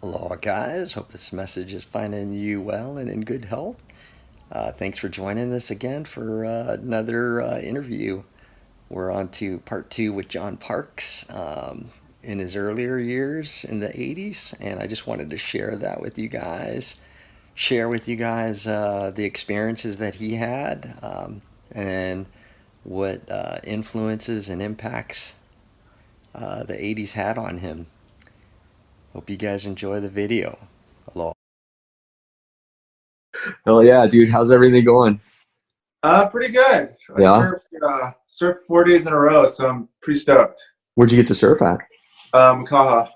Aloha, guys. Hope this message is finding you well and in good health. Thanks for joining us again for another interview. We're on to part two with John Parks in his earlier years in the 80s, and I just wanted to share that with you guys. Share with you guys the experiences that he had and what influences and impacts the 80s had on him. Hope you guys enjoy the video. Aloha. Hell yeah, dude. How's everything going? Pretty good. I Yeah. surfed 4 days in a row, so I'm pretty stoked. Where'd you get to surf at? Makaha.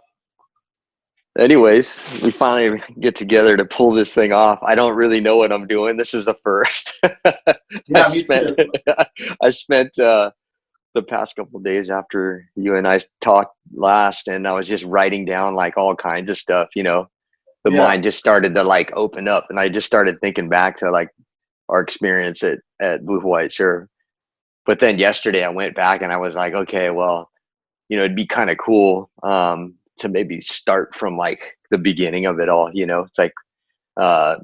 Anyways, we finally get together to pull this thing off. I don't really know what I'm doing. This is the first. I Yeah, me spent too. I spent the past couple of days after you and I talked last, and I was just writing down like all kinds of stuff. The Yeah, mind just started to like open up, and I just started thinking back to like our experience at Blue White Surf. But then yesterday I went back and I was like, okay, well, it'd be kind of cool to maybe start from like the beginning of it all. It's like uh,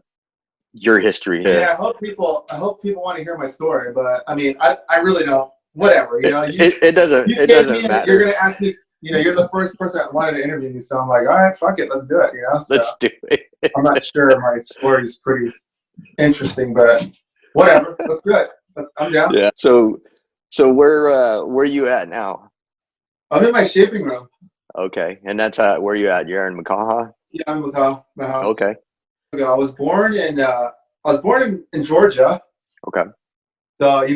your history. I mean, I hope people want to hear my story, but I mean, I really don't. Whatever, It, you it, it doesn't you it came to me doesn't and you're matter. gonna ask me. You're the first person that wanted to interview me, so I'm like, all right, fuck it, let's do it. So Let's do it. I'm not sure my story is pretty interesting, but whatever, let's do it. I'm down. Yeah. So where you at now? I'm in my shaping room. Okay, and that's where you at? You're in Makaha. Yeah, I'm in my house. Okay. I was born in Georgia. Okay. So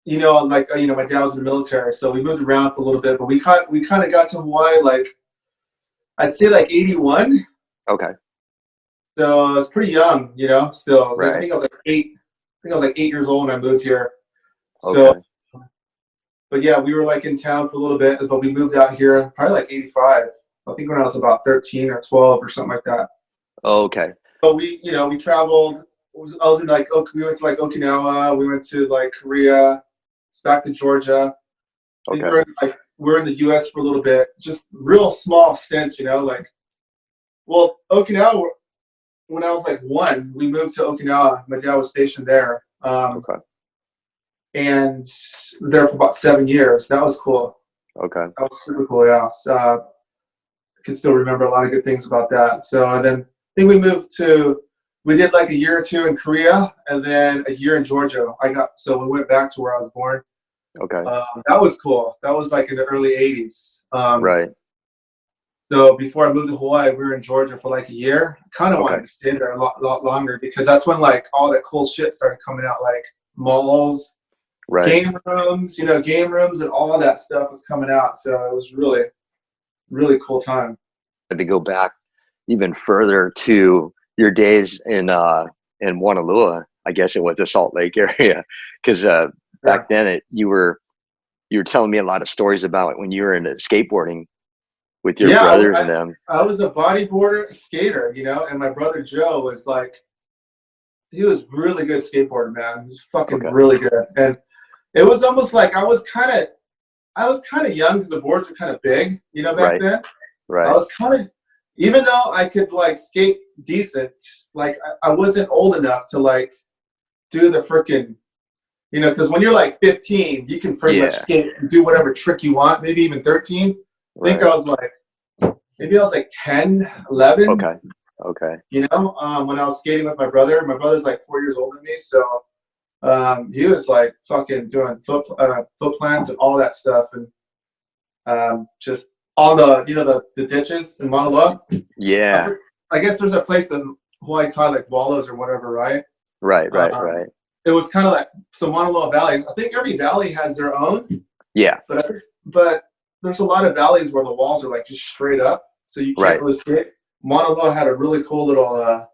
my dad was in the military, so we moved around for a little bit. But we kind of got to Hawaii like I'd say like 81. Okay. So I was pretty young, still. Like, I Right. think I was like 8. I think I was like 8 years old when I moved here. So, Okay. but yeah, we were like in town for a little bit, but we moved out here probably like 85. I think when I was about 13 or 12 or something like that. Okay. So we traveled. I was in like we went to like Okinawa. We went to like Korea, back to Georgia. I think Okay. we're in the U.S. for a little bit, just real small stints. Well, Okinawa. When I was like 1, we moved to Okinawa. My dad was stationed there, Okay. and there for about 7 years. That was cool. Okay. That was super cool. Yeah, so, I can still remember a lot of good things about that. So and then I think we did like a year or two in Korea, and then a year in Georgia. So we went back to where I was born. Okay. That was cool. That was like in the early 80s. Right. So before I moved to Hawaii, we were in Georgia for like a year. Kind of Okay. wanted to stay there a lot longer because that's when like all that cool shit started coming out, like malls, Right. game rooms, and all that stuff was coming out. So it was really, really cool time. To go back even further to your days in Moanalua, I guess it was the Salt Lake area, because Yeah. back then you were telling me a lot of stories about when you were into skateboarding with your Yeah, brothers and them. I was a bodyboarder skater, and my brother Joe was like, he was really good skateboarder, man. He was fucking Okay. really good. And it was almost like I was kind of young because the boards were kind of big, back Right. then. I Right. was kind of, even though I could like skate decent, like I wasn't old enough to like do the freaking, because when you're like 15, you can pretty much Yeah. skate and do whatever trick you want, maybe even 13. I think Right. maybe I was like 10, 11, Okay. Okay. when I was skating with my brother. My brother's like 4 years older than me. So he was like fucking doing foot plants and all that stuff. And just all the ditches in Moanalua. Yeah. I guess there's a place in Hawaii called like Wallows or whatever, right? Right. Right. Um, Right. it was kind of like, so Moanalua Valley. I think every valley has their own, Yeah. but there's a lot of valleys where the walls are like just straight up, so you can't Right. really skate. Moanalua had a really cool little,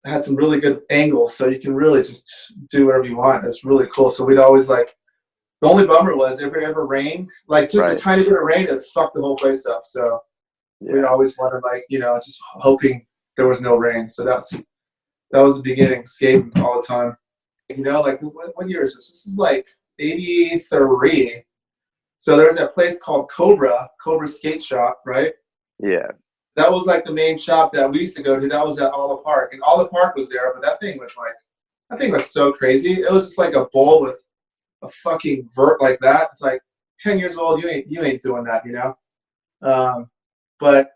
had some really good angles, so you can really just do whatever you want. It's really cool. So we'd always like. The only bummer was if it ever rained, like just a Right. tiny bit of rain, it fucked the whole place up. So we Yeah. always wanted like, just hoping there was no rain. So that was the beginning, skating all the time. Like what year is this? This is like 83. So there's that place called Cobra Skate Shop, right? Yeah. that was like the main shop that we used to go to. That was at All the Park, and All the Park was there. But that thing was so crazy. It was just like a bowl with a fucking vert like that. It's like 10 years old. You ain't doing that, you know. But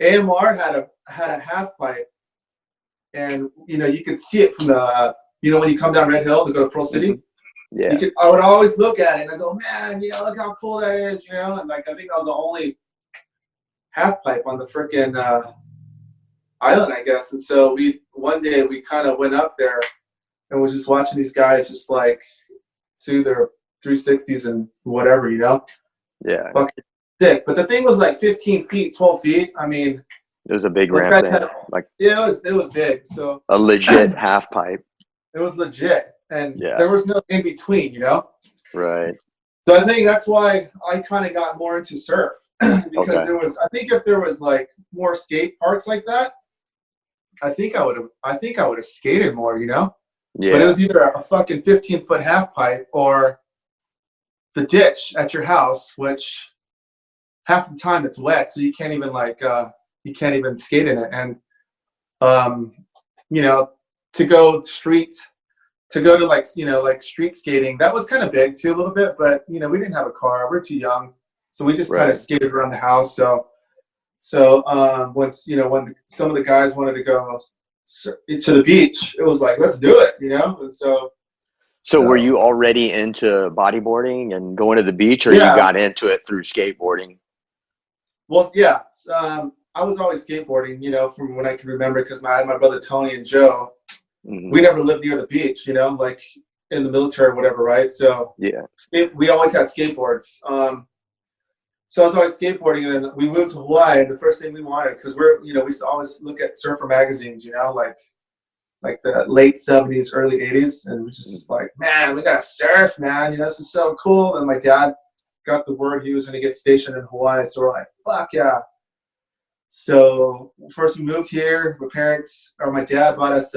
AMR had a half pipe, and you know you could see it from the when you come down Red Hill to go to Pearl City. Yeah. I would always look at it and I go, man, you know, look how cool that is, you know. And like I think I was the only half pipe on the freaking island, I guess. And so one day we kind of went up there and was just watching these guys just like do their 360s and whatever, you know. Yeah. Fucking sick. But the thing was like 15 feet, 12 feet. I mean, it was a big ramp then. Like, yeah, it was big. So a legit half pipe. It was legit. And there was no in between, you know. Right. So I think that's why I kind of got more into surf because I think if there was like more skate parks like that, I think I would have skated more, you know. Yeah. But it was either a fucking 15-foot half pipe or the ditch at your house, which half the time it's wet, so you can't even skate in it. And you know, to go to like, you know, like street skating, that was kind of big too a little bit, but you know, we didn't have a car, we're too young, so we just kind of skated around the house. So once, you know, when some of the guys wanted to go to the beach, it was like, let's do it, you know. And so were you already into bodyboarding and going to the beach, or you got into it through skateboarding? Well, yeah, I was always skateboarding, you know, from when I can remember, because I had my brother Tony and Joe. We never lived near the beach, you know, like in the military or whatever, right? So we always had skateboards. So I was always skateboarding, and then we moved to Hawaii, and the first thing we wanted, because we used to always look at surfer magazines, you know, like the late 70s, early 80s, and we just like, man, we gotta surf, man, you know, this is so cool. And my dad got the word he was gonna get stationed in Hawaii, so we're like, fuck yeah. So first we moved here, my dad bought us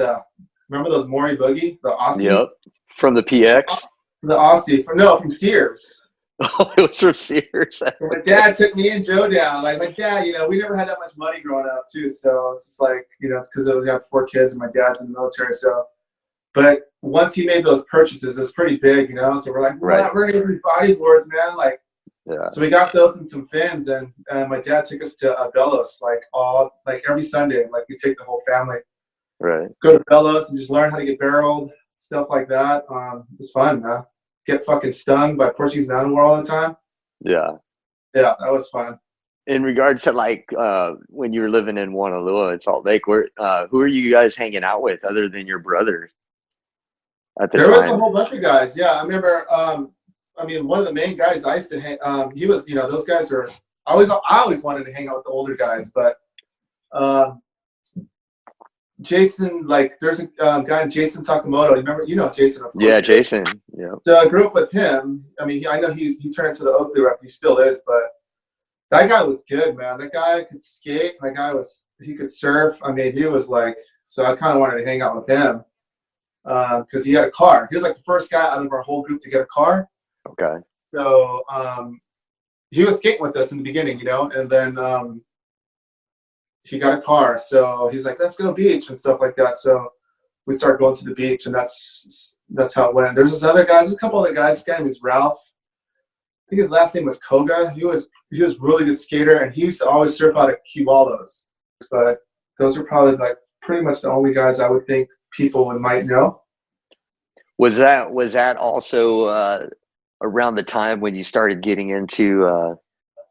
remember those Maui boogie, the Aussie? Yep. From the PX? The Aussie. From Sears. Oh, it was from Sears. So my dad took me and Joe down. Like, my dad, you know, we never had that much money growing up, too. So it's just like, you know, it's because we have 4 kids and my dad's in the military. So, but once he made those purchases, it was pretty big, you know. So we're like, we're going to get these bodyboards, man. Like, so we got those and some fins. And my dad took us to Bellows, like every Sunday. Like, we take the whole family. Right. Go to Bellows and just learn how to get barreled, stuff like that. It's fun, man. Get fucking stung by Portuguese man war all the time. Yeah. Yeah, that was fun. In regards to like when you were living in Moanalua in Salt Lake, who are you guys hanging out with other than your brothers at the time? There was a whole bunch of guys. Yeah, I remember. I mean, one of the main guys I used to hang. He was, you know, those guys are. I always wanted to hang out with the older guys, but. Jason, like, there's a guy, Jason Sakamoto. You know Jason, of course. Yeah, Jason. Yeah. So I grew up with him. I mean, I know he turned into the Oakley rep. He still is, but that guy was good, man. That guy could skate. He could surf. I mean, he was like. So I kind of wanted to hang out with him because he had a car. He was like the first guy out of our whole group to get a car. Okay. So he was skating with us in the beginning, you know, and then. He got a car, so he's like, let's go beach and stuff like that. So we started going to the beach, and that's how it went. There's this other guy, there's a couple other guys. This guy was Ralph. I think his last name was Koga. He was a really good skater, and he used to always surf out at Cubaldos. But those are probably like pretty much the only guys I would think people might know. Was that also around the time when you started getting into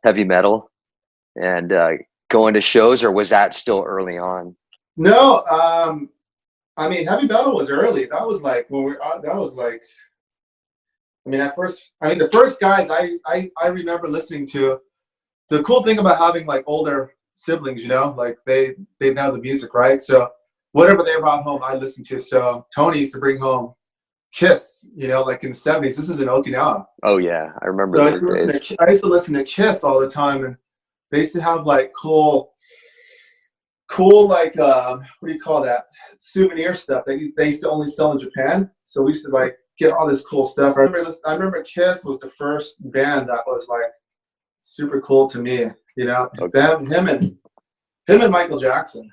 heavy metal and going to shows, or was that still early on? No, I mean, heavy metal was early. That was like when the first guys I remember listening to. The cool thing about having like older siblings, you know, like they know the music, right? So whatever they brought home, I listened to. So Tony used to bring home Kiss, you know, like in the 70s. This is in Okinawa. Oh yeah, I remember. So I used to listen to Kiss all the time, and they used to have like cool like what do you call that, souvenir stuff they used to only sell in Japan. So we used to like get all this cool stuff. I remember Kiss was the first band that was like super cool to me, you know. Him and Him and Michael Jackson.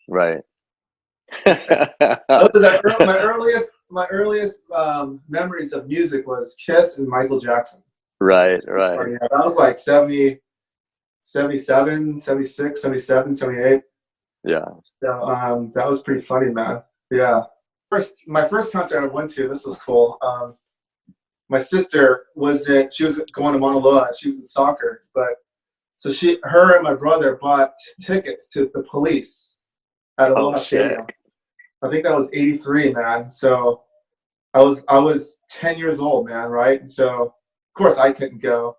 Right. My earliest memories of music was Kiss and Michael Jackson. Right. Yeah, that was like 70, 77, 76, 77, 78. Yeah. So that was pretty funny, man. Yeah. My first concert I went to, this was cool. My sister she was going to Moanalua. She was in soccer, but so her and my brother bought tickets to the Police at Aloha Stadium. I think that was 83, man. So I was 10 years old, man, right? And so of course I couldn't go.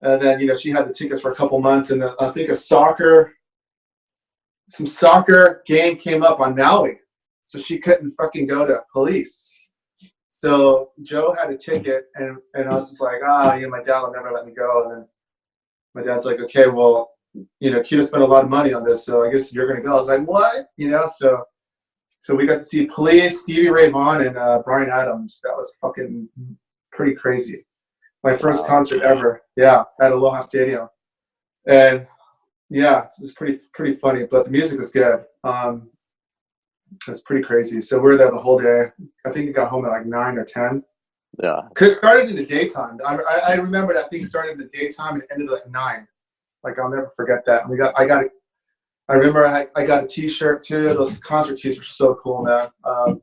And then, you know, she had the tickets for a couple months, and I think some soccer game came up on Maui. So she couldn't fucking go to Police. So Joe had a ticket, and I was just like, you know, my dad will never let me go. And then my dad's like, okay, well, you know, Kita spent a lot of money on this, so I guess you're gonna go. I was like, what? You know, so we got to see Police, Stevie Ray Vaughan, and Bryan Adams. That was fucking pretty crazy. My first concert ever, yeah, at Aloha Stadium. And yeah, it was pretty funny, but the music was good. It's pretty crazy. So we were there the whole day. I think it got home at like 9 or 10. Yeah. Because it started in the daytime. I remember that thing started in the daytime and ended at 9. Like, I'll never forget that. I remember I got a T-shirt too. Those concert tees were so cool, man. I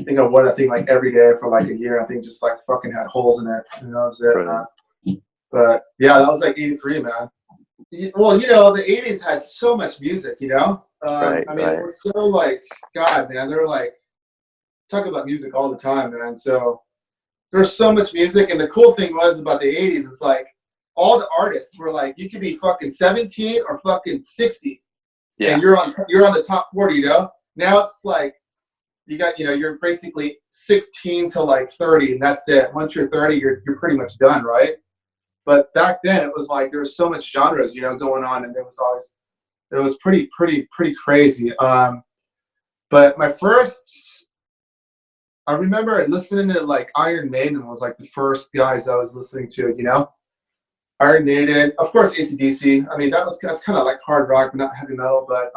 think I wore that thing like every day for like a year. I think just like fucking had holes in it. And that was it, man. But yeah, that was like 83, man. Well, you know, the 80s had so much music, you know? It was so like, God, man, they're like, talk about music all the time, man. So there's so much music. And the cool thing was about the 80s, it's like all the artists were like, you could be fucking 17 or fucking 60. Yeah. And you're on the top 40, you know? Now it's like, you got, you know, you're basically 16 to like 30, and that's it. Once you're 30, you're pretty much done, right? But back then it was like there was so much genres, you know, going on, and it was pretty crazy. But I remember listening to like Iron Maiden was like the first guys I was listening to, you know. Iron Maiden, of course, AC/DC. I mean, that's kind of like hard rock, but not heavy metal. But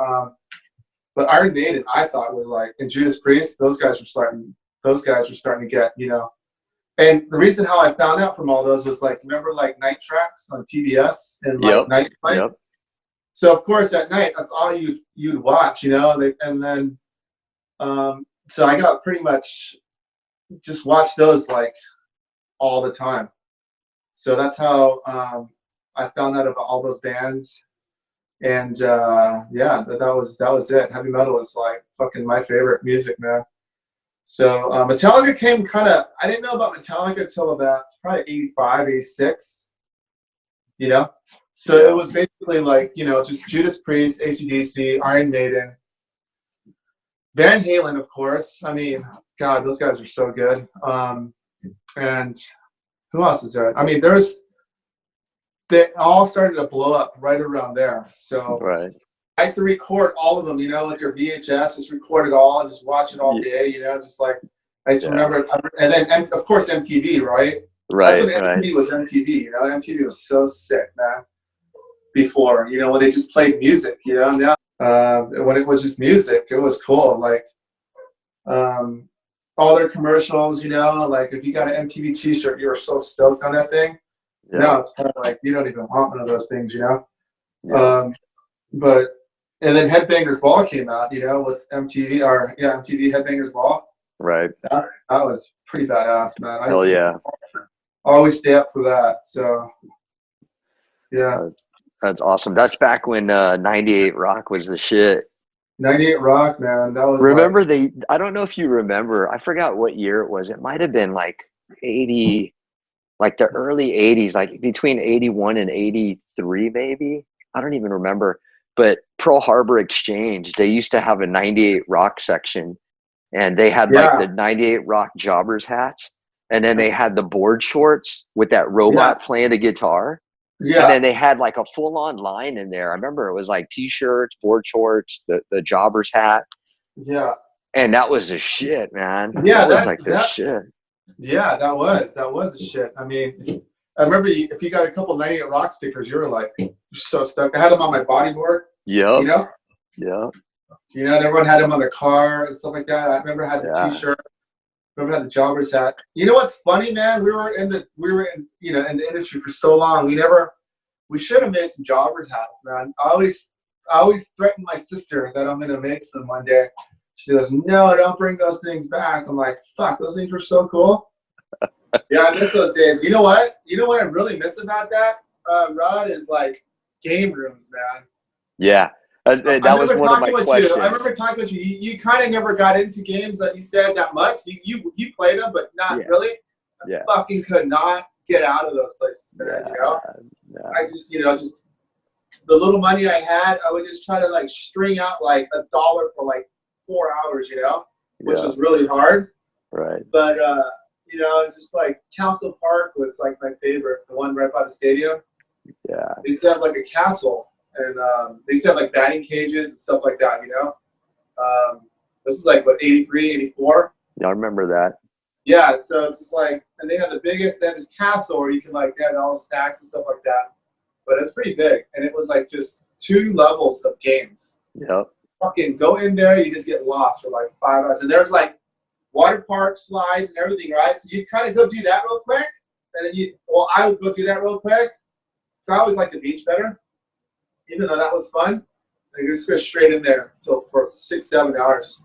Iron Maiden, I thought was like, and Judas Priest, those guys were starting to get, you know. And the reason how I found out from all those was like, remember like Night Tracks on TBS and like Night Flight? Yep. So of course at night, that's all you'd watch, you know. And then, so I got pretty much just watch those like all the time. So that's how I found out about all those bands. And yeah, that was it. Heavy metal was like fucking my favorite music, man. So Metallica came I didn't know about Metallica until about probably 85, 86, you know? So it was basically like, you know, just Judas Priest, AC/DC, Iron Maiden, Van Halen, of course. I mean, God, those guys are so good. And who else is there? I mean, they all started to blow up right around there. So right. I used to record all of them, you know, like your VHS, just record it all and just watch it all day, you know, just like I used to remember. And then, of course, MTV, right? Right. That's when MTV was MTV, you know. MTV was so sick, man. Before, you know, when they just played music, you know. Now, when it was just music, it was cool. Like, all their commercials, you know, like if you got an MTV T-shirt, you were so stoked on that thing. Yeah. Now it's kind of like you don't even want one of those things, you know. Yeah. And then Headbangers Ball came out, you know, with MTV Headbangers Ball. Right. That was pretty badass, man. Hell yeah. Always stay up for that. So, yeah. That's awesome. That's back when 98 Rock was the shit. 98 Rock, man. That was. Remember I don't know if you remember. I forgot what year it was. It might have been like 80, like the early 80s, like between 81 and 83, maybe. I don't even remember. But Pearl Harbor Exchange, they used to have a 98 Rock section, and they had like the 98 Rock jobbers hats, and then they had the board shorts with that robot playing the guitar. Yeah. And then they had like a full-on line in there. I remember it was like T-shirts, board shorts, the jobber's hat. Yeah. And that was the shit, man. Yeah, that was like the shit. Yeah, that was the shit. I mean, I remember if you got a couple 98 Rock stickers, you were like so stuck. I had them on my bodyboard. Yep. You know? Yep. You know, and everyone had them on their car and stuff like that. I remember I had the Yeah. T-shirt. Remember I had the jogger's hat. You know what's funny, man? We were in you know, in the industry for so long. We should have made some joggers hats, man. I always threaten my sister that I'm gonna make some one day. She goes, "No, don't bring those things back." I'm like, "Fuck, those things were so cool." Yeah, I miss those days. You know what? You know what I really miss about that, Rod, is like game rooms, man. Yeah. That was one of my questions. I remember talking with you. You kind of never got into games that you said that much. You played them, but not really. I fucking could not get out of those places, man. You know, I just, just the little money I had, I would just try to like string out like $1 for like 4 hours, which was really hard. Right. But just like Council Park was like my favorite, the one right by the stadium. Yeah. They used to have like a castle, and they used to have like batting cages and stuff like that, This is like, what, 83, 84? Yeah, I remember that. Yeah, so it's just like, and they have they have this castle where you can like get all the snacks and stuff like that. But it's pretty big, and it was like just 2 levels of games. Yep. Fucking go in there, you just get lost for like 5 hours. And there's like water park slides and everything, right? So you kind of go do that real quick, and then I would go do that real quick. So I always like the beach better, even though that was fun. And you just go straight in there for 6, 7 hours.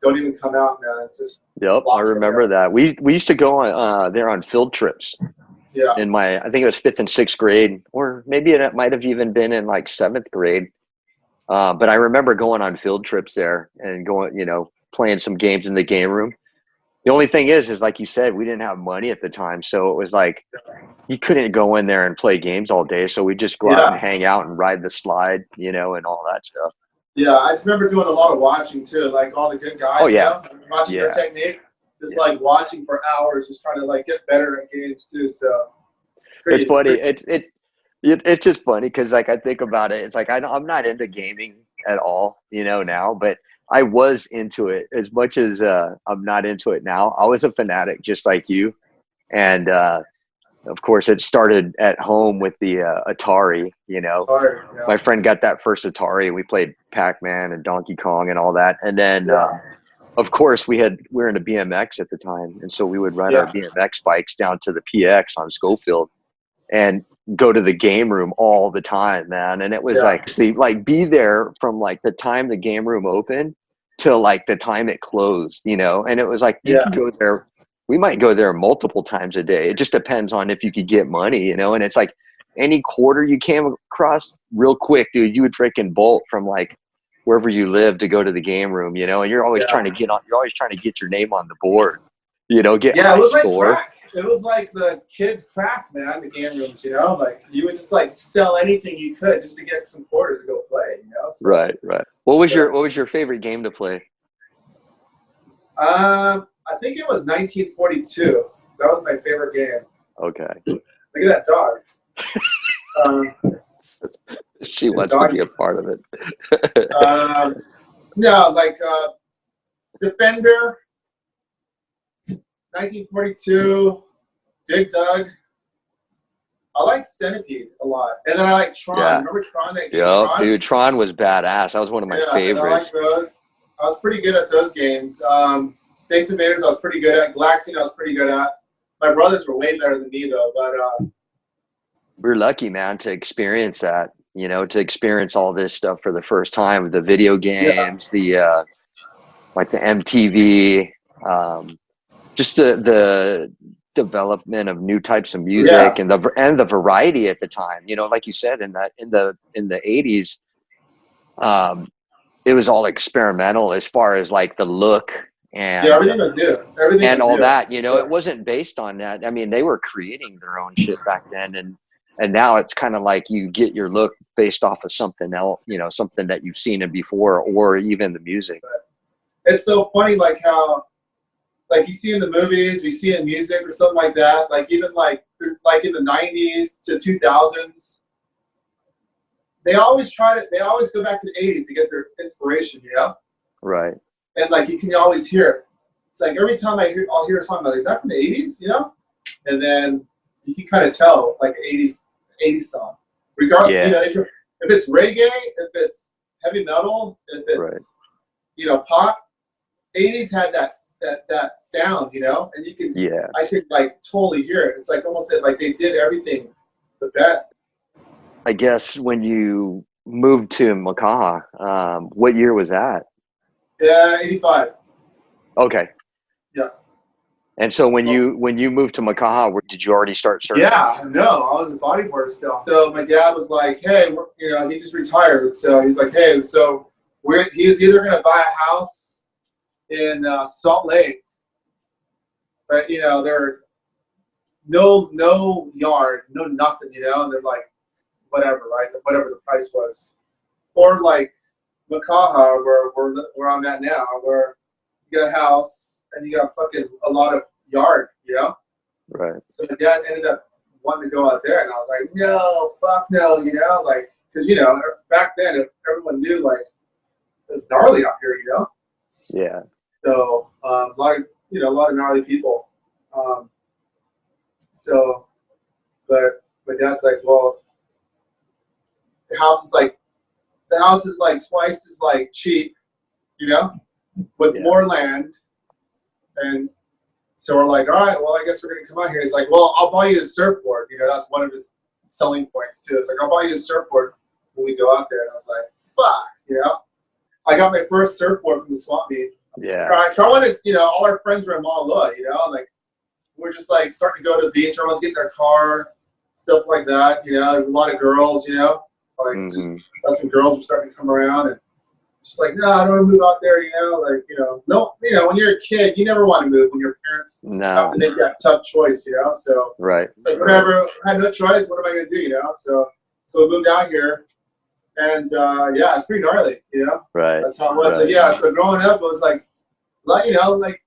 Don't even come out, man. Just I remember that. We used to go on there on field trips. Yeah. In I think it was 5th and 6th grade, or maybe it might have even been in like 7th grade. But I remember going on field trips there and going, playing some games in the game room. The only thing is like you said, we didn't have money at the time, so it was like you couldn't go in there and play games all day. So we just go out and hang out and ride the slide, and all that stuff. Yeah, I just remember doing a lot of watching too, like all the good guys. Oh yeah, watching their technique, just like watching for hours, just trying to like get better at games too. So it's funny. It's just funny because like I think about it, it's like I'm not into gaming at all, now, but I was into it as much as I'm not into it now. I was a fanatic just like you, and of course, it started at home with the Atari. My friend got that first Atari. We played Pac-Man and Donkey Kong and all that. And then, of course, we were into BMX at the time, and so we would ride our BMX bikes down to the PX on Schofield and go to the game room all the time, man. And it was be there from like the time the game room opened till like the time it closed. And it was like you could go there. We might go there multiple times a day. It just depends on if you could get money, and it's like any quarter you came across real quick, dude, you would freaking bolt from like wherever you live to go to the game room, and you're always trying to get your name on the board, get high it was score. Like crack. It was like the kids' crack, man, the game rooms, like you would just like sell anything you could just to get some quarters to go play, So, Right. What was your favorite game to play? I think it was 1942. That was my favorite game. Okay. Look at that dog. She wants to be a part of it. No, like Defender, 1942, Dig Dug. I like Centipede a lot. And then I like Tron. Yeah. Remember Tron? That game, Tron? Dude, Tron was badass. That was one of my favorites. I like those. I was pretty good at those games. Space Invaders I was pretty good at. Galaxian I was pretty good at. My brothers were way better than me though, but we're lucky, man, to experience that, to experience all this stuff for the first time, the video games, the like the MTV, just the development of new types of music and the variety at the time, like you said, in the 80s, it was all experimental as far as like the look and everything was new. Everything and was all new. that, it wasn't based on that. I mean, they were creating their own shit back then, and now it's kind of like you get your look based off of something else, something that you've seen it before, or even the music. It's so funny, like how, like you see in the movies, we see in music or something like that, like even like in the 90s to 2000s, they always go back to the 80s to get their inspiration, Right. And like you can always hear it. It's like every time I'll hear a song like, is that from the 80s, And then you can kind of tell like 80s song. Regardless, if it's reggae, if it's heavy metal, if it's Right. you know, pop. 80s had that sound, you know, and you can Yeah. I could like totally hear it. It's like almost like they did everything the best. I guess when you moved to Makaha, what year was that? Yeah, 85. Okay. Yeah. And so when you moved to Makaha, did you already start surfing? Yeah, no, I was a bodyboarder still. So my dad was like, "Hey, you know, he just retired." So he's like, "Hey, so he's either gonna buy a house in Salt Lake, but you know, there no yard, no nothing, you know, and they're like, whatever, right? Whatever the price was, or like Makaha, where I'm at now, where you got a house and you got fucking a lot of yard, you know." Right. So my dad ended up wanting to go out there, and I was like, "No, fuck no," you know, like, because you know, back then everyone knew like it was gnarly out here, you know. Yeah. So a lot of gnarly people. So, but my dad's like, "Well, the house is like twice as like cheap, you know, with more land." And so we're like, "All right, well, I guess we're gonna come out here." He's like, "Well, I'll buy you a surfboard." You know, that's one of his selling points too. It's like, "I'll buy you a surfboard when we go out there." And I was like, "Fuck," you know. I got my first surfboard from the swap meet. Yeah. So I wanted, you know, all our friends were in Moanalua, you know, like we're just like starting to go to the beach. Everyone's getting their car, stuff like that. You know, there's a lot of girls, you know, like just that's when girls were starting to come around, and just like, no, I don't want to move out there, you know, like, you know, no, you know, when you're a kid, you never want to move when your parents have to make that tough choice, you know. So Right. it's like, whatever, I had no choice. What am I going to do, you know? So we moved out here, and yeah, it's pretty gnarly, you know. Right. That's how it was. Right. So yeah, so growing up, it was like, you know, like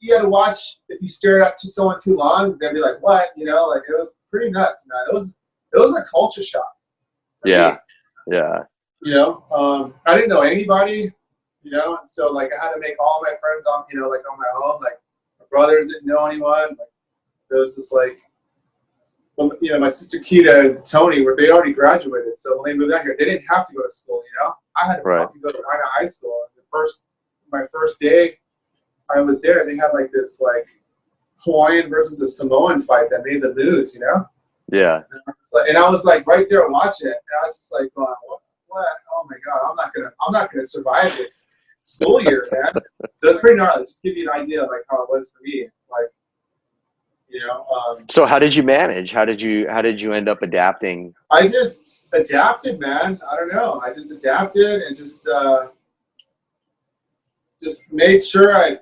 you had to watch if you stared at someone too long, they'd be like, "What?" You know, like it was pretty nuts, man. It was a culture shock. Yeah. Yeah. You know, I didn't know anybody, you know, and so like I had to make all my friends on, you know, like on my own. Like my brothers didn't know anyone. Like it was just like, well, you know, my sister Keita and Tony they already graduated, so when they moved out here, they didn't have to go to school. You know, I had to fucking go to high school. My first day I was there, they had like this like Hawaiian versus the Samoan fight that made the news, you know. Yeah. And I was like right there watching it, and I was just like, going, what? Oh my god, I'm not gonna survive this school year, man. So it's pretty gnarly. Just to give you an idea of like how it was for me, like, you know. So how did you manage? How did you end up adapting? I just adapted, man. I don't know. I just adapted and just made sure I,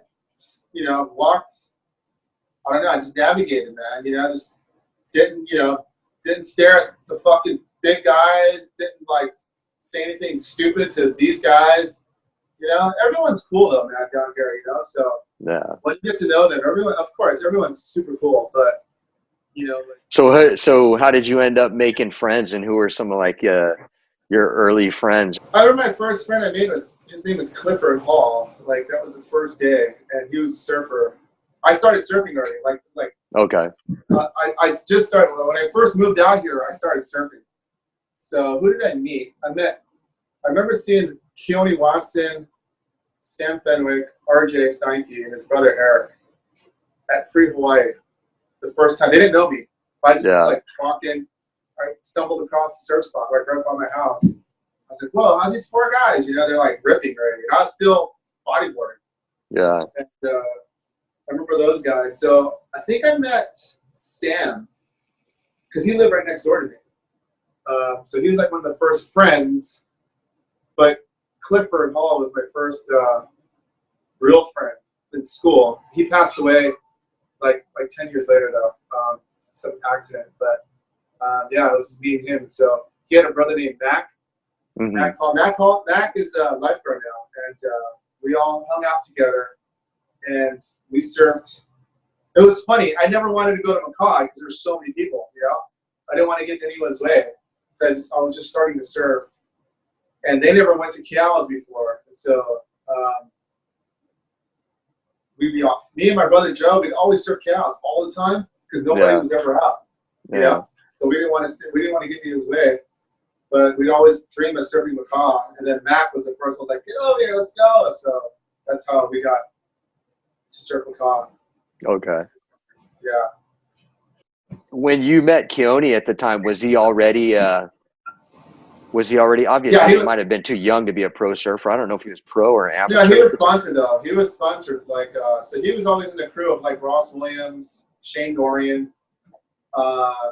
you know, walked. I don't know. I just navigated, man. You know, just didn't stare at the fucking big guys. Didn't like say anything stupid to these guys. You know, everyone's cool though, man, down here. You know, so Yeah. when you get to know them, everyone's super cool. But you know. So how did you end up making friends, and who were some of like your early friends? I remember my first friend I made his name was Clifford Hall. Like that was the first day, and he was a surfer. I started surfing already. Like Okay. I just started when I first moved out here. I started surfing. So who did I meet? I remember seeing Keone Watson, Sam Fenwick, RJ Steinke, and his brother Eric at Free Hawaii the first time. They didn't know me. I just was like walking. I stumbled across the surf spot right by my house. I was like, "Whoa, how's these four guys?" You know, they're like ripping already. And I was still bodyboarding. Yeah. And I remember those guys. So I think I met Sam because he lived right next door to me. So he was like one of the first friends. But Clifford Hall was my first real friend in school. He passed away like 10 years later though, some accident. But yeah, it was me and him. So he had a brother named Mac. Mm-hmm. Mac is a lifeguard now, and we all hung out together, and we surfed. It was funny. I never wanted to go to Makaha because there's so many people. You know, I didn't want to get in anyone's way, so I was just starting to surf, and they never went to Kiawas before, and so me and my brother Joe, we'd always surf Kiawas all the time because nobody was ever out. You know, so we didn't want to get in his way. but we'd always dream of surfing Makaha. And then Mac was the first one, like, get over here, let's go. So that's how we got to surf Makaha. Okay. Yeah. When you met Keone at the time, was he already obviously Yeah, he might have been too young to be a pro surfer. I don't know if he was pro or amateur. Yeah, he was sponsored though. He was sponsored, like so he was always in the crew of like Ross Williams, Shane Dorian,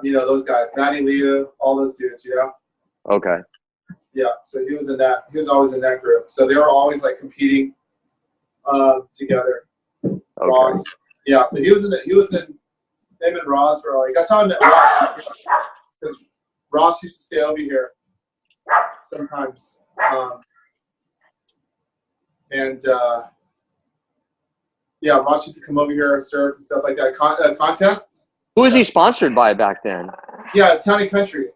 those guys, Matty Liu, all those dudes, Okay. Yeah, so he was always in that group. So they were always like competing together. Okay. Ross. Yeah, so he was in him and Ross were like, that's how I met Ross. Because Ross used to stay over here sometimes. Ross used to come over here and surf and stuff like that. Contests. Who was he sponsored by back then? Yeah, it's Town and Country.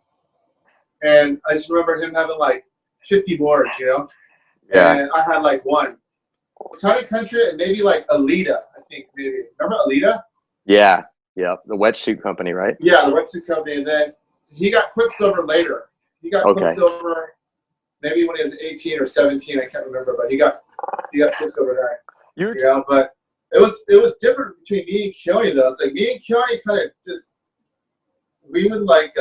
And I just remember him having like 50 boards, Yeah. And I had like one. Town and Country and maybe like Alita, I think maybe. Remember Alita? Yeah. Yeah. The wetsuit company, right? Yeah, the wetsuit company. And then he got Quicksilver later. He got Quicksilver maybe when he was 18 or 17, I can't remember, but he got Quicksilver there. But it was different between me and Keone though. It's like me and Keone kind of just we would like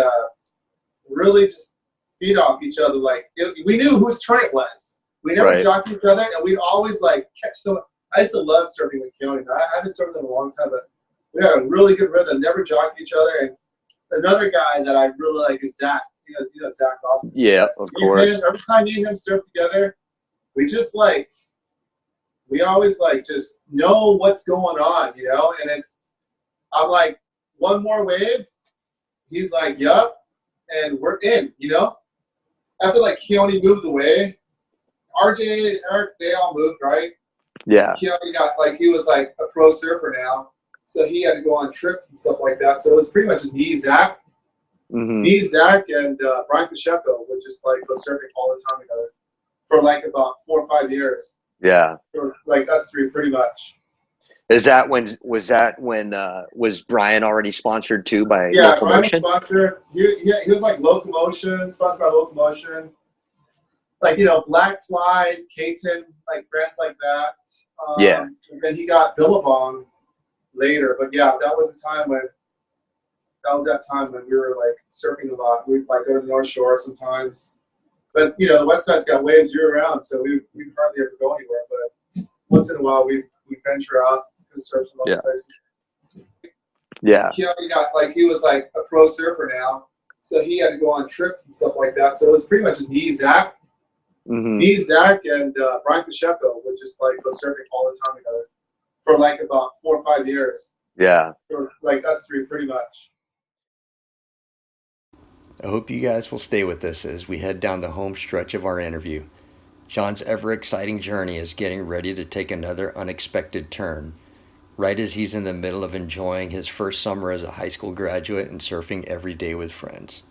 really just feed off each other. Like we knew whose turn it was. We never jocked each other, and we'd always like catch someone. I used to love surfing with Keone. I haven't surfed with him a long time, but we had a really good rhythm. Never jocked each other. And another guy that I really like is Zach. You know Zach Austin. Yeah, of course. Every time me and him surf together, we just like we always like just know what's going on, And I'm like one more wave. He's like, yup, and we're in, After like Keone moved away, RJ, Eric, they all moved, right? Yeah. Keone got like he was like a pro surfer now, so he had to go on trips and stuff like that. So it was pretty much just me, Zach. Me, Zach, and Brian Pacheco would just like go surfing all the time together for like about 4 or 5 years. Yeah. It was like us three pretty much. Was Brian already sponsored too by Brian was Locomotion? sponsored. He was like Locomotion, sponsored by Locomotion. Like, Black Flies, Katon, like brands like that. And then he got Billabong later. But yeah, that was that time when we were like surfing a lot. We'd like go to the North Shore sometimes. But the West Side's got waves year round, so we hardly ever go anywhere. But once in a while we venture out and surf some other places. Yeah. He was like a pro surfer now, so he had to go on trips and stuff like that. So it was pretty much just me, Zach. Me, Zach, and Brian Pacheco would just like go surfing all the time together for like about 4 or 5 years. Yeah. It was like us three pretty much. I hope you guys will stay with us as we head down the home stretch of our interview. Shaun's ever-exciting journey is getting ready to take another unexpected turn, right as he's in the middle of enjoying his first summer as a high school graduate and surfing every day with friends.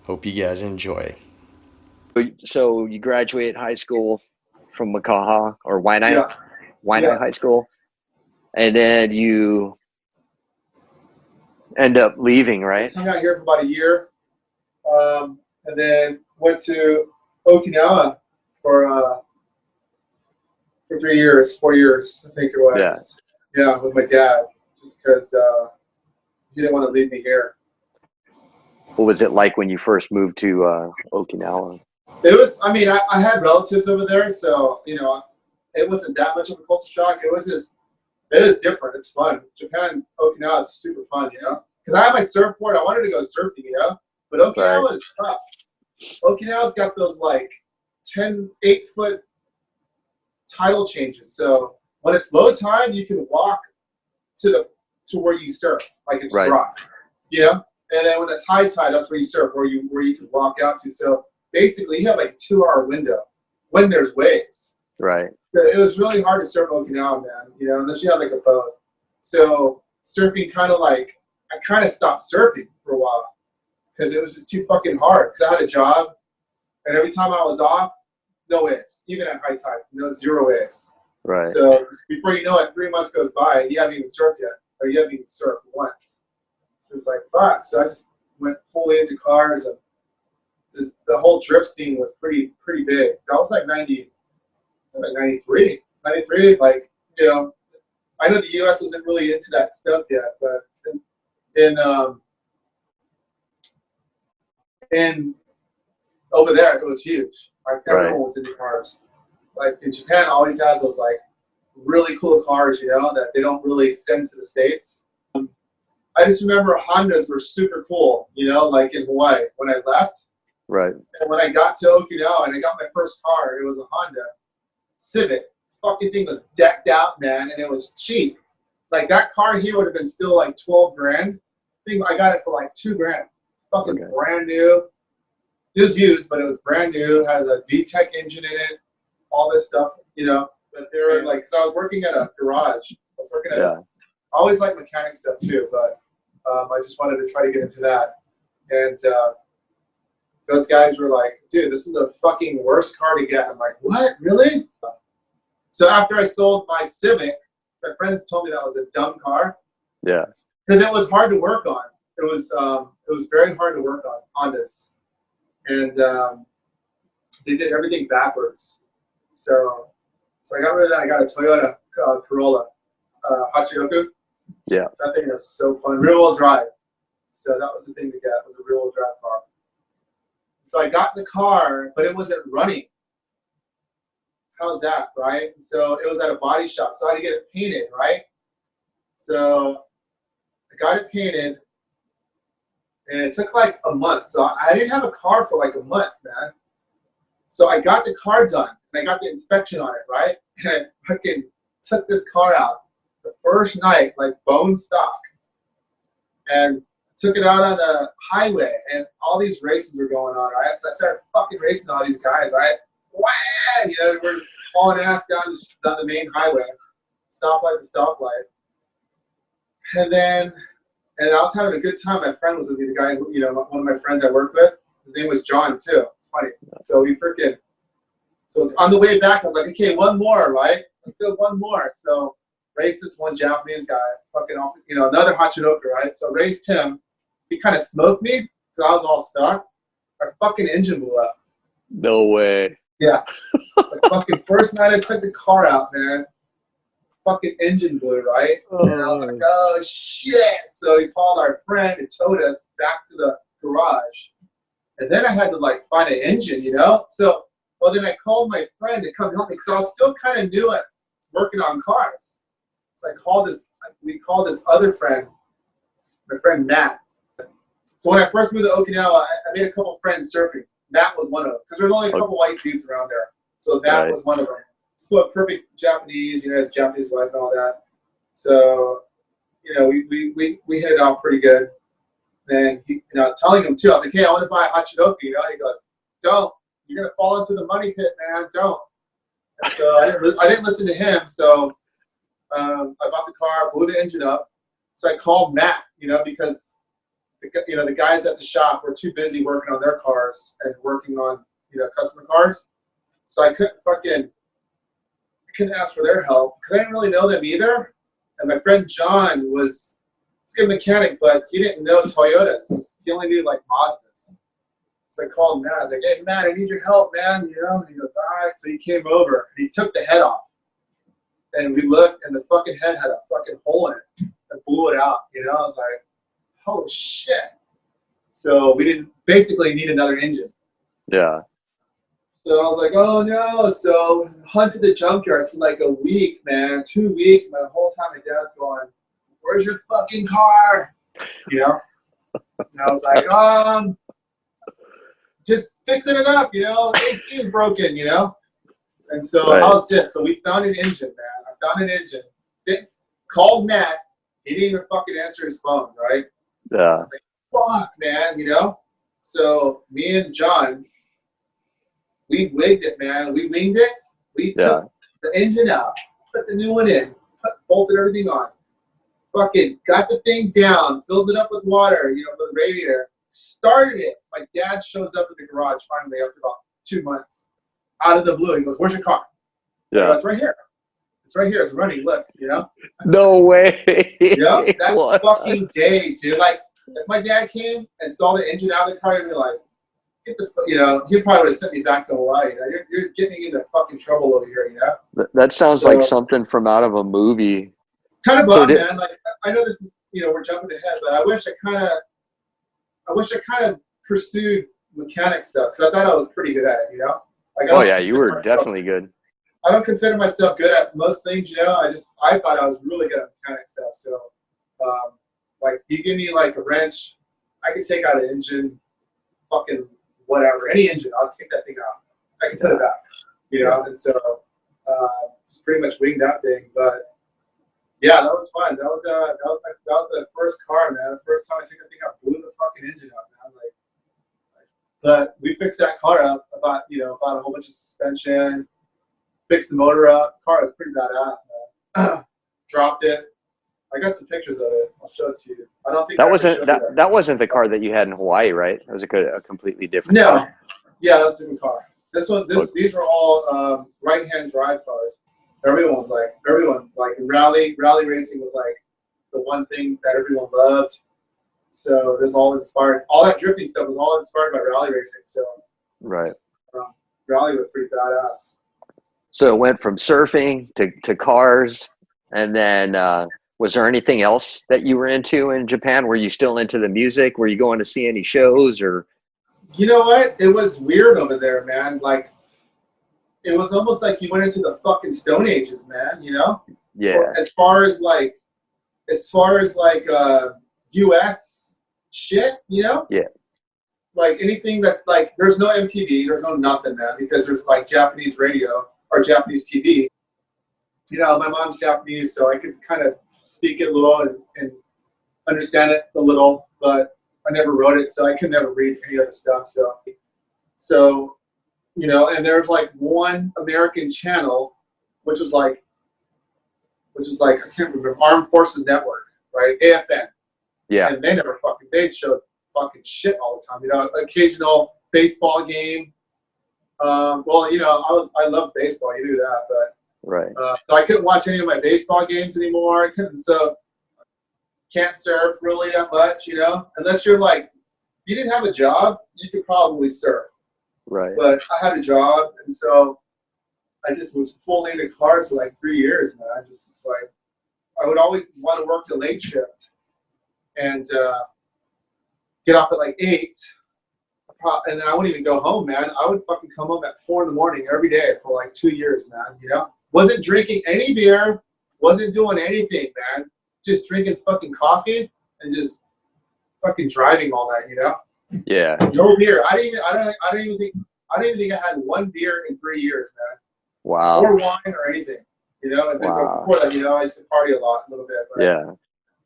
Hope you guys enjoy. So you graduate high school from Makaha or Waianae High School, and then you end up leaving, right? I hung out here for about a year, and then went to Okinawa for 3 years, 4 years, I think it was. Yeah, with my dad, just because he didn't want to leave me here. What was it like when you first moved to Okinawa? It was, I had relatives over there, so, it wasn't that much of a culture shock. It was different. It's fun. Japan, Okinawa is super fun, Because I have my surfboard. I wanted to go surfing, But Okinawa is tough. Okinawa's got those, 8-foot tidal changes. So when it's low tide, you can walk to where you surf, like it's dry, And then when the tide, that's where you surf, where you can walk out to. So basically, you have like a 2-hour window when there's waves. Right. So it was really hard to surf Okinawa, man. Unless you have like a boat. So surfing I kind of stopped surfing for a while because it was just too fucking hard. Because I had a job, and every time I was off, no waves, even at high tide, 0 waves. Right. So before you know it, 3 months goes by, and you haven't even surfed yet, or you haven't even surfed once. So it was like, fuck. So I just went fully into cars and the whole drift scene was pretty big. That was like 93. Like, you know, I know the U.S. wasn't really into that stuff yet, but in over there it was huge. Like everyone was into cars. Like in Japan, always has those like really cool cars, you know, that they don't really send to the States. I just remember Hondas were super cool, you know, like in Hawaii when I left. Right. And when I got to Okinawa and I got my first car, it was a Honda Civic. Fucking thing was decked out, man, and it was cheap. Like that car here would have been still like 12 grand. I think I got it for like 2 grand. Fucking brand new. It was used, but it was brand new. Had a VTEC engine in it, all this stuff, you know. But they were like, because I was working at a garage. I was working at I always like mechanic stuff too, but I just wanted to try to get into that. And those guys were like, dude, this is the fucking worst car to get. I'm like, what? Really? So after I sold my Civic, my friends told me that was a dumb car. Yeah. Because it was hard to work on. It was very hard to work on Hondas. And they did everything backwards. So I got rid of that. I got a Toyota Corolla Hachiroku. Yeah. That thing was so fun. Rear-wheel drive. So that was the thing to get. It was a rear-wheel drive car. So I got in the car, but it wasn't running. How's that, right? So it was at a body shop. So I had to get it painted, right? So I got it painted, and it took like a month. So I didn't have a car for like a month, man. So I got the car done, and I got the inspection on it, right? And I fucking took this car out the first night, like bone stock, and took it out on the highway, and all these races were going on, right? So I started fucking racing all these guys, right? Wah! You know, we're just hauling ass down the main highway, stoplight to stoplight. And I was having a good time. My friend was with me, the guy who, you know, one of my friends I worked with. His name was John too. It's funny. So so on the way back, I was like, okay, one more, right? Let's go one more. So raced this one Japanese guy, fucking off, you know, another Hachiroku, right? So raced him. He kind of smoked me because I was all stuck. My fucking engine blew up. No way. Yeah. The fucking first night I took the car out, man, fucking engine blew, right? And I was like, oh, shit. So he called our friend and towed us back to the garage. And then I had to, like, find an engine, you know? So, well, then I called my friend to come help me because I was still kind of new at working on cars. So we called this other friend, my friend Matt. So when I first moved to Okinawa, I made a couple friends surfing. Matt was one of them because there's only a couple white dudes around there. So Matt was one of them. Spoke perfect Japanese, you know, his Japanese wife and all that. So, you know, we hit it off pretty good. And I was telling him too. I was like, hey, I want to buy a Hachiroku. You know, he goes, don't. You're gonna fall into the money pit, man. Don't. And so I didn't listen to him. So I bought the car, blew the engine up. So I called Matt, you know, because the guys at the shop were too busy working on their cars and working on, you know, customer cars. So I couldn't ask for their help because I didn't really know them either. And my friend John was a good mechanic, but he didn't know Toyotas. He only knew like Mazdas. So I called Matt. I was like, hey, Matt, I need your help, man. You know, and he goes, all right. So he came over and he took the head off. And we looked, and the fucking head had a fucking hole in it and blew it out. You know, I was like, holy shit. So we didn't basically need another engine. Yeah. So I was like, oh no. So hunted the junkyard for like a week, man. 2 weeks. My whole time my dad's going, where's your fucking car? You know? And I was like, just fixing it up, you know? AC is broken, you know? And so how's this? So we found an engine, man. I found an engine. Called Matt. He didn't even fucking answer his phone, right? Yeah. I was like, fuck, man, you know? So me and John, we wigged it, man. We winged it. We took the engine out, put the new one in, bolted everything on. Fucking got the thing down, filled it up with water, you know, for the radiator. Started it. My dad shows up in the garage finally after about 2 months. Out of the blue. He goes, where's your car? Yeah. It's right here. It's right here. It's running. Look, you know? No way. Yeah, that fucking day, dude. Like, if my dad came and saw the engine out of the car, he'd be like, get the, you know, he probably would have sent me back to Hawaii. You know, you're getting into fucking trouble over here, you know? That sounds So, like something from out of a movie. kind of So bummed, man. Like, I know this is, you know, we're jumping ahead, but I wish I kind of pursued mechanic stuff because I thought I was pretty good at it, you know? Like, oh yeah, you were definitely good. I don't consider myself good at most things, you know? I thought I was really good at mechanic stuff. So, like, you give me, like, a wrench, I can take out an engine, fucking whatever, any engine, I'll take that thing out. I can put it back, you know? And so, just pretty much winged that thing. But, yeah, that was fun. That was the first car, man. The first time I took that thing out, blew the fucking engine up, man. But we fixed that car up about a whole bunch of suspension, fixed the motor up. Car was pretty badass, man. Dropped it. I got some pictures of it. I'll show it to you. I don't think that wasn't the car that you had in Hawaii, right? That was a completely different car. Yeah, that's a different car. These were all right-hand drive cars. Everyone like in rally racing was like the one thing that everyone loved. So this all that drifting stuff was all inspired by rally racing. So right, rally was pretty badass. So it went from surfing to cars, and then was there anything else that you were into in Japan? Were you still into the music? Were you going to see any shows or? You know what? It was weird over there, man. Like, it was almost like you went into the fucking Stone Ages, man. You know? Yeah. As far as U.S. shit, you know? Yeah. Like anything that, like, there's no MTV, there's no nothing, man, because there's like Japanese radio or Japanese TV. You know, my mom's Japanese, so I could kind of speak it a little and understand it a little, but I never wrote it, so I could never read any of the stuff. So, you know, and there's like one American channel, which was like I can't remember, Armed Forces Network, right? AFN. Yeah. And they showed fucking shit all the time. You know, occasional baseball game. Well, you know, I love baseball. You knew that, but right. So I couldn't watch any of my baseball games anymore. Can't surf really that much. You know, unless you're like, if you didn't have a job, you could probably surf. Right. But I had a job, and so I just was fully into cars for like 3 years, man. It's like I would always want to work the late shift and get off at like 8, and then I wouldn't even go home, man. I would fucking come home at 4 a.m. every day for like 2 years, man. You know, wasn't drinking any beer, wasn't doing anything, man. Just drinking fucking coffee and just fucking driving all night, you know. Yeah. No beer. I don't even think I had one beer in 3 years, man. Wow. Or wine or anything, you know. And then before that, you know, I used to party a little bit. But, yeah.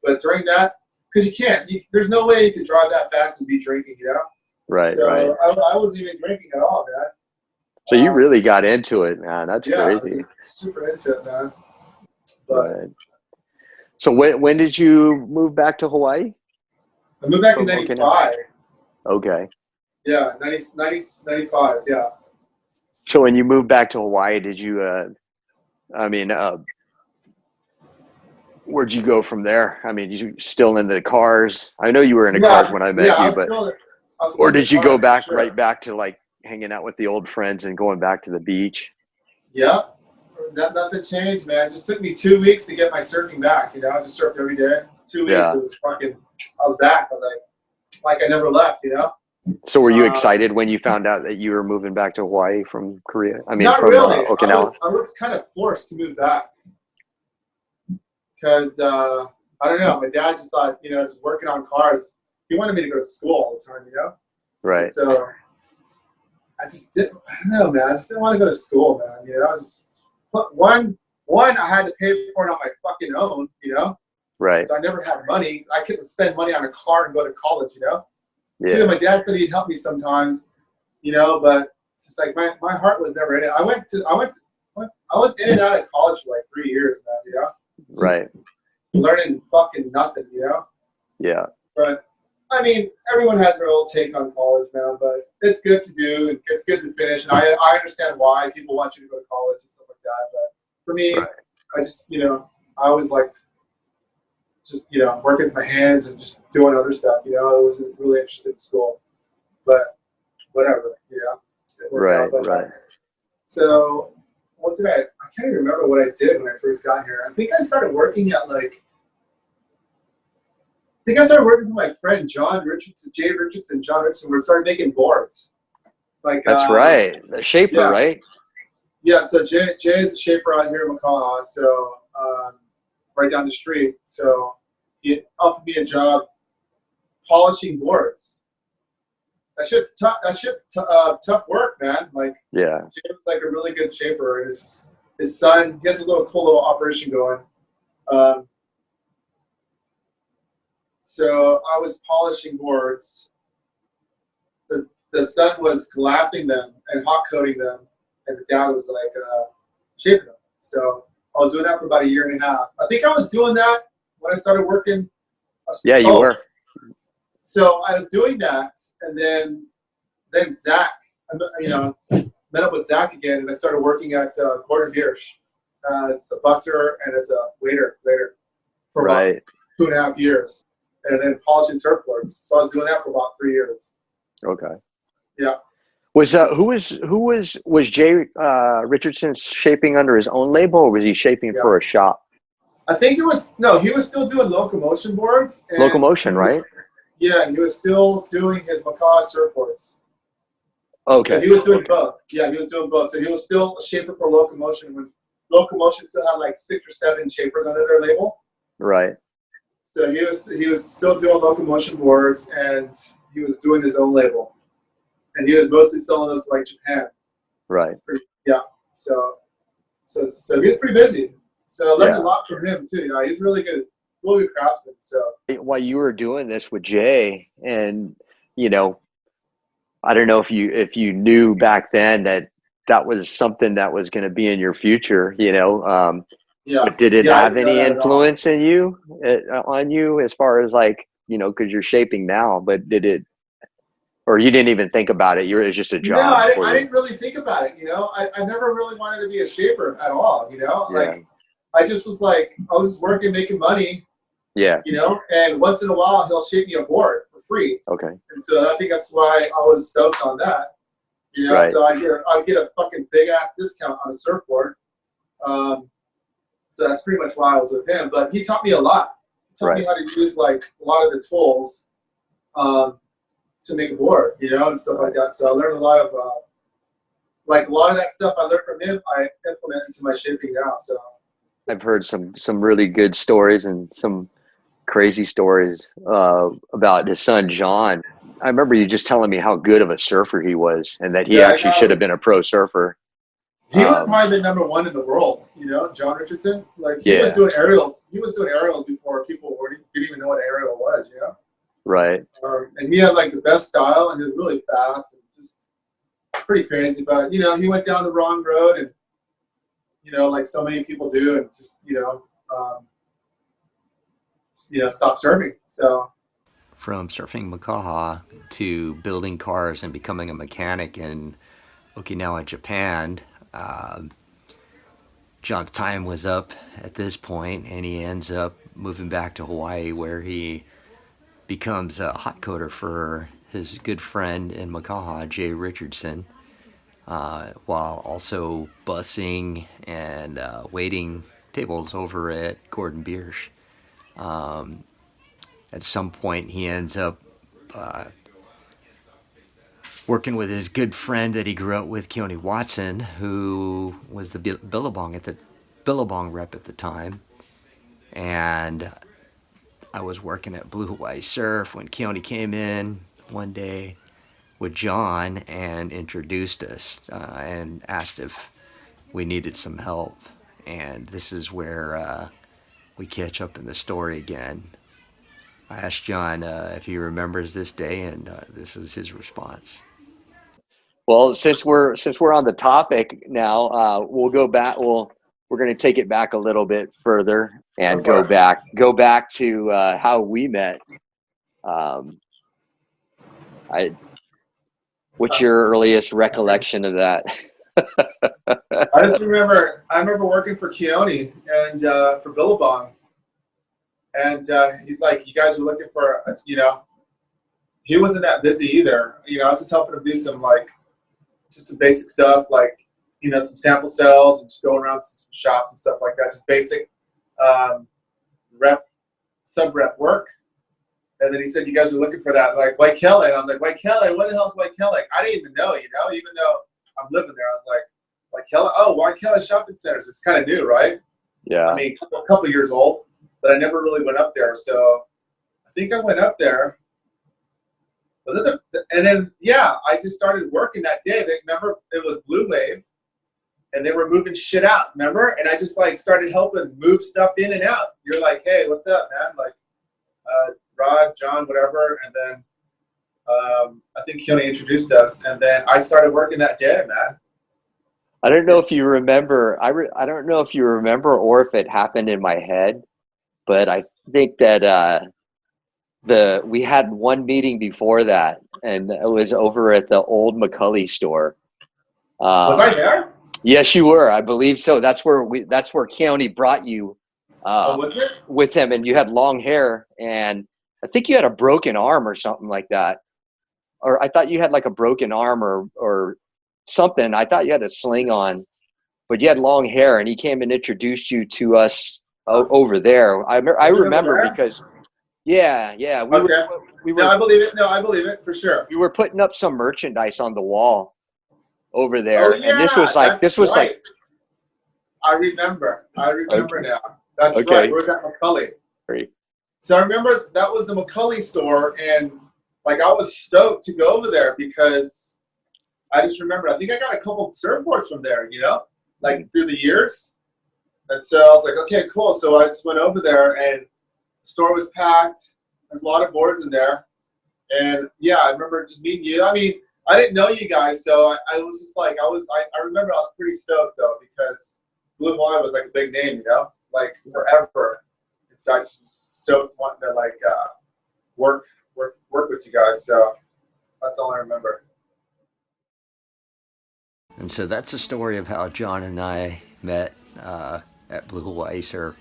But during that, because you can't, there's no way you could drive that fast and be drinking, you know. Right. So right. I wasn't even drinking at all, man. So you really got into it, man. That's crazy. I was super into it, man. But, right. So when did you move back to Hawaii? I moved back in 95. Okay. Yeah, 95, yeah. So when you moved back to Hawaii, did you, where'd you go from there? I mean, you still into the cars? I know you were into cars when I met you, but or did you go back right back to like hanging out with the old friends and going back to the beach? Yeah, nothing changed, man. It just took me 2 weeks to get my surfing back. You know, I just surfed every day. 2 weeks, It was fucking. I was back. I was like I never left. You know. So were you excited when you found out that you were moving back to Hawaii from Korea? I mean, not from really. Okinawa. I was kind of forced to move back because I don't know. My dad just thought, you know, just working on cars. He wanted me to go to school all the time, you know. Right. And so I just didn't. I don't know, man. I just didn't want to go to school, man. You know, one. I had to pay for it on my fucking own, you know. Right. So I never had money. I couldn't spend money on a car and go to college, you know. Yeah. Too, my dad said he'd help me sometimes, you know, but it's just like my heart was never in it. I was in and out of college for like 3 years, man, you know. Just right. Learning fucking nothing, you know. Yeah. But I mean, everyone has their own take on college, man. But it's good to do. It's good to finish, and I understand why people want you to go to college and stuff like that. But for me, I just, you know, I always liked just, you know, working with my hands and just doing other stuff. You know, I wasn't really interested in school. But whatever, you know. It worked Right, out, but right. so what did I can't even remember what I did when I first got here. I think I started working at like I think I started working for my friend John Richardson, Jay Richardson, John Richardson. We started making boards. Like That's right. The shaper, yeah, right? yeah. So Jay is a shaper out here in Makaha, so right down the street. So he offered me a job polishing boards. That shit's tough. Tough work, man. Like Yeah. Jay was like a really good shaper, and his son, he has a cool little operation going. Um, so I was polishing boards. The son was glassing them and hot coating them, and the dad was like shaping them. So I was doing that for about a year and a half. I think I was doing that when I started working. Yeah, you were. So I was doing that, and then Zach, met up with Zach again, and I started working at Gordon Biersch as a busser and as a waiter later for about 2.5 years, and then polishing surfboards. So I was doing that for about 3 years. Okay. Yeah. Was Jay Richardson shaping under his own label, or was he shaping for a shop? I think he was still doing locomotion boards. And locomotion, right? Yeah, and he was still doing his Makaha surfboards. Okay. So he was doing both. Yeah, he was doing both. So he was still a shaper for locomotion when locomotion still had like 6 or 7 shapers under their label. Right. So he was still doing locomotion boards, and he was doing his own label, and he was mostly selling those like Japan. Right. Yeah. So he was pretty busy. So I learned a lot from him too. You know, he's really good craftsman. So while you were doing this with Jay, and I don't know if you knew back then that was something that was going to be in your future, but did it have any influence on you as far as like, because you're shaping now, but did it, or you didn't even think about it? It's just a job. No, I didn't really think about it. I never really wanted to be a shaper at all. Like I just was like, I was just working, making money. Yeah. And once in a while he'll shape me a board for free. Okay. And so I think that's why I was stoked on that. Right. So I'd get a fucking big ass discount on a surfboard. So that's pretty much why I was with him. But he taught me a lot. He taught me how to use like a lot of the tools to make a board, and stuff like that. So I learned a lot of that stuff I learned from him, I implement into my shaping now. So I've heard some really good stories and some crazy stories about his son Shaun. I remember you just telling me how good of a surfer he was, and that he actually should have been a pro surfer. He was probably the #1 in the world, John Richardson. Like he was doing aerials. He was doing aerials before people didn't even know what an aerial was, Right. And he had like the best style, and he was really fast and just pretty crazy. But he went down the wrong road, and like so many people do, and just stop surfing. So from surfing Makaha to building cars and becoming a mechanic in Okinawa, Japan, John's time was up at this point, and he ends up moving back to Hawaii, where he becomes a hot coater for his good friend in Makaha, Jay Richardson, while also bussing and waiting tables over at Gordon Biersch. At some point, he ends up working with his good friend that he grew up with, Keone Watson, who was the Billabong rep at the time. And I was working at Blue Hawaii Surf when Keone came in one day with John and introduced us and asked if we needed some help. And this is where we catch up in the story again. I asked John if he remembers this day, and this is his response. Well, since we're on the topic now, we'll go back. We're going to take it back a little bit further and go back to how we met. What's your earliest recollection of that? I just remember working for Keone and for Billabong, and he's like, "You guys are looking for he wasn't that busy either. I was just helping him do some just some basic stuff, some sample sales and just going around some shops and stuff like that. Just basic um, sub rep work. And then he said, you guys were looking for that, like White Kelly. And I was like, White Kelly? What the hell's White Kelly? I didn't even know, even though I'm living there. I was like, White Kelly? Oh, White Kelly Shopping Centers. It's kind of new, right? Yeah. I mean, a couple years old, but I never really went up there. So I think I went up there. And then, I just started working that day. Remember, it was Blue Wave, and they were moving shit out, remember? And I just, started helping move stuff in and out. You're like, hey, what's up, man? Rod, John, whatever. And then I think Keone introduced us, and then I started working that day, man. I don't know if you remember. I don't know if you remember or if it happened in my head, but I think that we had one meeting before that, and it was over at the old McCully store. Was I there? Yes, you were. I believe so. That's where Keone brought you. Was it? With him, and you had long hair, and I think you had a broken arm or something like that. Or I thought you had like a broken arm or something. I thought you had a sling on, but you had long hair, and he came and introduced you to us over there. I remember because, yeah. We were. No, I believe it. No, I believe it for sure. We were putting up some merchandise on the wall over there, Oh, yeah, and this was right. like. I remember Okay. now. That's Okay. right. Where's that McCully? Great. So I remember that was the McCully store, and I was stoked to go over there because I just remember I think I got a couple surfboards from there, through the years. And so I was like, okay, cool. So I just went over there, and the store was packed. There's a lot of boards in there, and I remember just meeting you. I mean, I didn't know you guys, so I was just I remember I was pretty stoked though because Blue Hawaii was like a big name, forever. And so I just was stoked wanting to work with you guys. So that's all I remember. And so that's the story of how John and I met at Blue Hawaii Surf.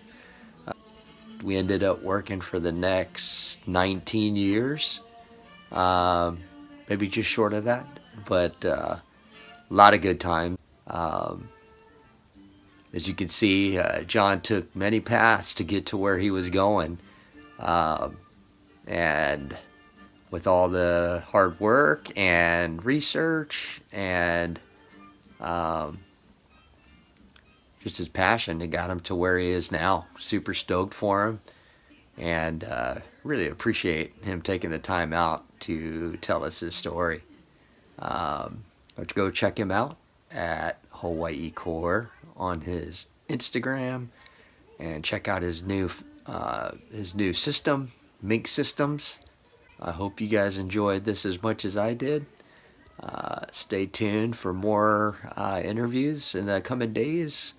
We ended up working for the next 19 years, maybe just short of that, but a lot of good time. As you can see, John took many paths to get to where he was going. And with all the hard work and research and just his passion, it got him to where he is now. Super stoked for him, and really appreciate him taking the time out to tell us his story. Go check him out at Hawaii Core on his Instagram, and check out his new system, Mink Systems. I hope you guys enjoyed this as much as I did. Stay tuned for more interviews in the coming days.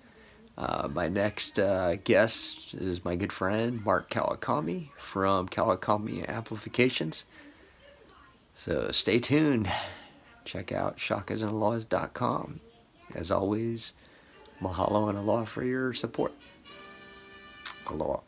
My next guest is my good friend Mark Kawakami from Kawakami Amplifications. So stay tuned. Check out shakasandalohas.com. As always, mahalo and aloha for your support. Aloha.